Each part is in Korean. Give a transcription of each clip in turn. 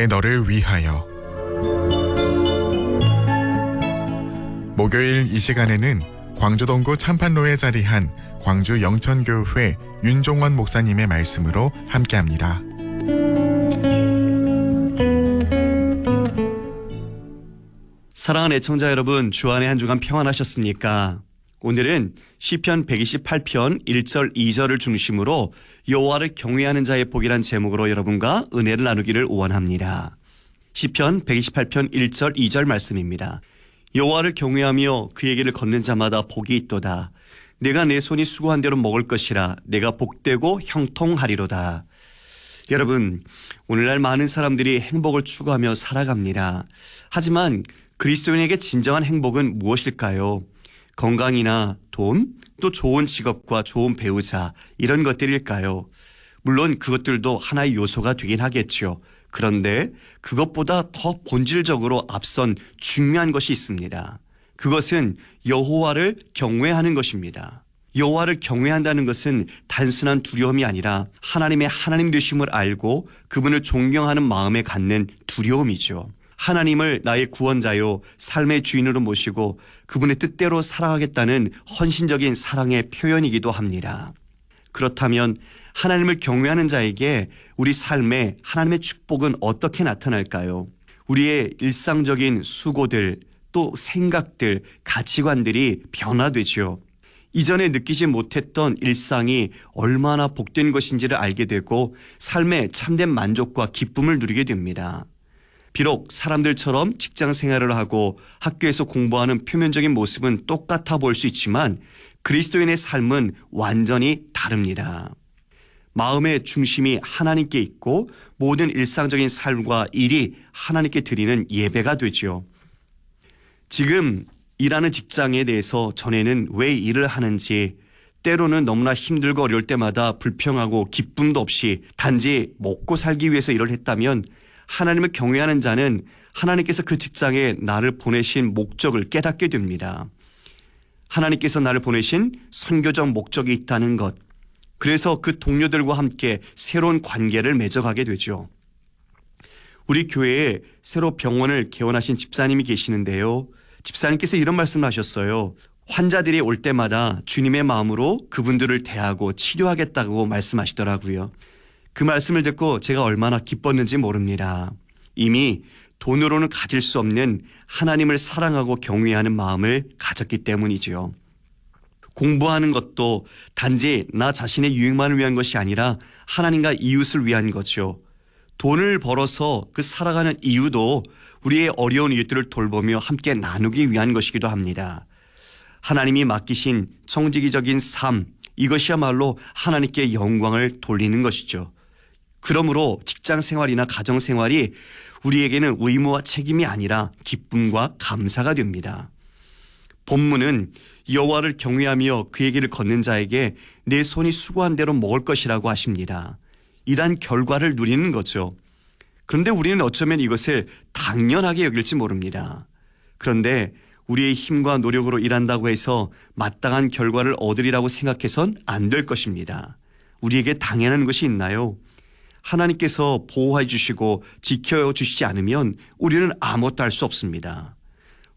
내 너를 위하여. 목요일 이 시간에는 광주동구 참판로에 자리한 광주 영천교회 윤종원 목사님의 말씀으로 함께합니다. 사랑하는 애청자 여러분, 주안의 한 주간 평안하셨습니까? 오늘은 시편 128편 1절 2절을 중심으로 여호와를 경외하는 자의 복이란 제목으로 여러분과 은혜를 나누기를 원합니다. 시편 128편 1절 2절 말씀입니다. 여호와를 경외하며 그의 길을 걷는 자마다 복이 있도다. 내가 내 손이 수고한 대로 먹을 것이라. 내가 복되고 형통하리로다. 여러분, 오늘날 많은 사람들이 행복을 추구하며 살아갑니다. 하지만 그리스도인에게 진정한 행복은 무엇일까요? 건강이나 돈, 또 좋은 직업과 좋은 배우자, 이런 것들일까요? 물론 그것들도 하나의 요소가 되긴 하겠죠. 그런데 그것보다 더 본질적으로 앞선 중요한 것이 있습니다. 그것은 여호와를 경외하는 것입니다. 여호와를 경외한다는 것은 단순한 두려움이 아니라 하나님의 하나님 되심을 알고 그분을 존경하는 마음에 갖는 두려움이죠. 하나님을 나의 구원자요 삶의 주인으로 모시고 그분의 뜻대로 살아가겠다는 헌신적인 사랑의 표현이기도 합니다. 그렇다면 하나님을 경외하는 자에게 우리 삶에 하나님의 축복은 어떻게 나타날까요? 우리의 일상적인 수고들, 또 생각들, 가치관들이 변화되죠. 이전에 느끼지 못했던 일상이 얼마나 복된 것인지를 알게 되고 삶의 참된 만족과 기쁨을 누리게 됩니다. 비록 사람들처럼 직장 생활을 하고 학교에서 공부하는 표면적인 모습은 똑같아 보일 수 있지만 그리스도인의 삶은 완전히 다릅니다. 마음의 중심이 하나님께 있고 모든 일상적인 삶과 일이 하나님께 드리는 예배가 되죠. 지금 일하는 직장에 대해서 전에는 왜 일을 하는지, 때로는 너무나 힘들고 어려울 때마다 불평하고 기쁨도 없이 단지 먹고 살기 위해서 일을 했다면 하나님을 경외하는 자는 하나님께서 그 직장에 나를 보내신 목적을 깨닫게 됩니다. 하나님께서 나를 보내신 선교적 목적이 있다는 것, 그래서 그 동료들과 함께 새로운 관계를 맺어가게 되죠. 우리 교회에 새로 병원을 개원하신 집사님이 계시는데요. 집사님께서 이런 말씀을 하셨어요. 환자들이 올 때마다 주님의 마음으로 그분들을 대하고 치료하겠다고 말씀하시더라고요. 그 말씀을 듣고 제가 얼마나 기뻤는지 모릅니다. 이미 돈으로는 가질 수 없는 하나님을 사랑하고 경외하는 마음을 가졌기 때문이죠. 공부하는 것도 단지 나 자신의 유익만을 위한 것이 아니라 하나님과 이웃을 위한 거죠. 돈을 벌어서 그 살아가는 이유도 우리의 어려운 이웃들을 돌보며 함께 나누기 위한 것이기도 합니다. 하나님이 맡기신 청지기적인 삶, 이것이야말로 하나님께 영광을 돌리는 것이죠. 그러므로 직장 생활이나 가정 생활이 우리에게는 의무와 책임이 아니라 기쁨과 감사가 됩니다. 본문은 여호와를 경외하며 그의 길을 걷는 자에게 내 손이 수고한 대로 먹을 것이라고 하십니다. 이러한 결과를 누리는 거죠. 그런데 우리는 어쩌면 이것을 당연하게 여길지 모릅니다. 그런데 우리의 힘과 노력으로 일한다고 해서 마땅한 결과를 얻으리라고 생각해선 안 될 것입니다. 우리에게 당연한 것이 있나요? 하나님께서 보호해 주시고 지켜주시지 않으면 우리는 아무것도 할 수 없습니다.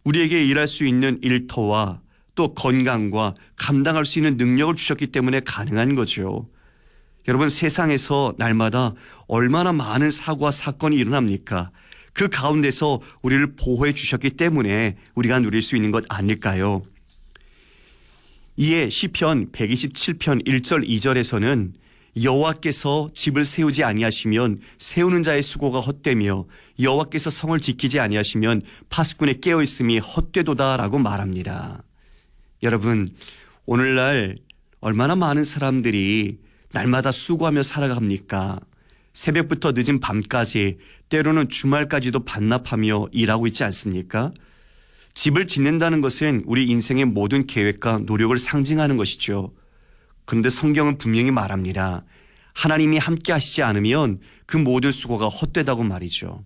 우리에게 일할 수 있는 일터와 또 건강과 감당할 수 있는 능력을 주셨기 때문에 가능한 거죠. 여러분, 세상에서 날마다 얼마나 많은 사고와 사건이 일어납니까? 그 가운데서 우리를 보호해 주셨기 때문에 우리가 누릴 수 있는 것 아닐까요? 이에 시편 127편 1절 2절에서는 여호와께서 집을 세우지 아니하시면 세우는 자의 수고가 헛되며 여호와께서 성을 지키지 아니하시면 파수꾼의 깨어있음이 헛되도다라고 말합니다. 여러분, 오늘날 얼마나 많은 사람들이 날마다 수고하며 살아갑니까? 새벽부터 늦은 밤까지, 때로는 주말까지도 반납하며 일하고 있지 않습니까? 집을 짓는다는 것은 우리 인생의 모든 계획과 노력을 상징하는 것이죠. 그런데 성경은 분명히 말합니다. 하나님이 함께 하시지 않으면 그 모든 수고가 헛되다고 말이죠.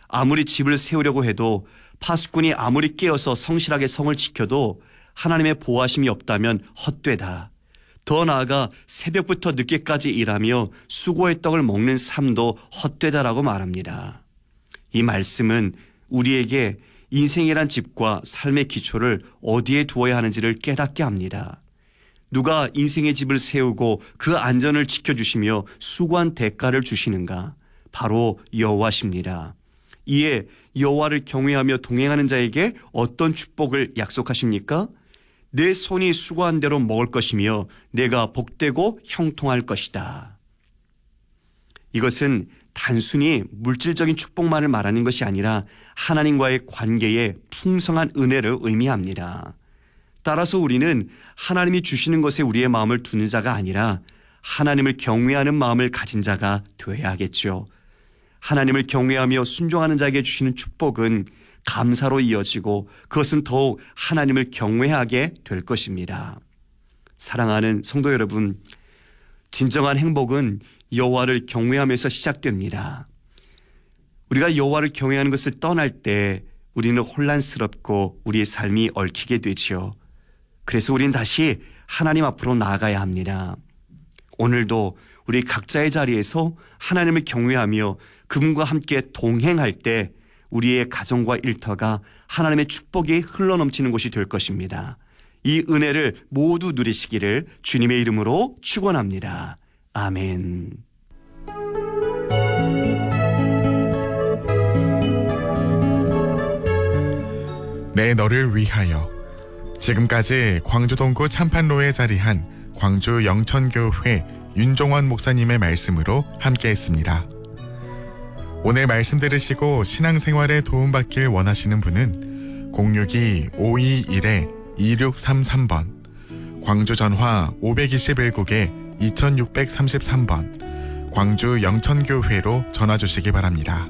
아무리 집을 세우려고 해도 파수꾼이 아무리 깨어서 성실하게 성을 지켜도 하나님의 보호하심이 없다면 헛되다. 더 나아가 새벽부터 늦게까지 일하며 수고의 떡을 먹는 삶도 헛되다라고 말합니다. 이 말씀은 우리에게 인생이란 집과 삶의 기초를 어디에 두어야 하는지를 깨닫게 합니다. 누가 인생의 집을 세우고 그 안전을 지켜주시며 수고한 대가를 주시는가? 바로 여호와십니다. 이에 여호와를 경외하며 동행하는 자에게 어떤 축복을 약속하십니까? 내 손이 수고한 대로 먹을 것이며 내가 복되고 형통할 것이다. 이것은 단순히 물질적인 축복만을 말하는 것이 아니라 하나님과의 관계에 풍성한 은혜를 의미합니다. 따라서 우리는 하나님이 주시는 것에 우리의 마음을 두는 자가 아니라 하나님을 경외하는 마음을 가진 자가 되어야 하겠죠. 하나님을 경외하며 순종하는 자에게 주시는 축복은 감사로 이어지고 그것은 더욱 하나님을 경외하게 될 것입니다. 사랑하는 성도 여러분, 진정한 행복은 여호와를 경외하면서 시작됩니다. 우리가 여호와를 경외하는 것을 떠날 때 우리는 혼란스럽고 우리의 삶이 얽히게 되죠. 그래서 우리는 다시 하나님 앞으로 나아가야 합니다. 오늘도 우리 각자의 자리에서 하나님을 경외하며 그분과 함께 동행할 때 우리의 가정과 일터가 하나님의 축복이 흘러넘치는 곳이 될 것입니다. 이 은혜를 모두 누리시기를 주님의 이름으로 축원합니다. 아멘. 내 너를 위하여. 지금까지 광주 동구 참판로에 자리한 광주 영천교회 윤종원 목사님의 말씀으로 함께했습니다. 오늘 말씀 들으시고 신앙생활에 도움받길 원하시는 분은 062-121-2633번, 광주 전화 521국에 2633번, 광주 영천교회로 전화 주시기 바랍니다.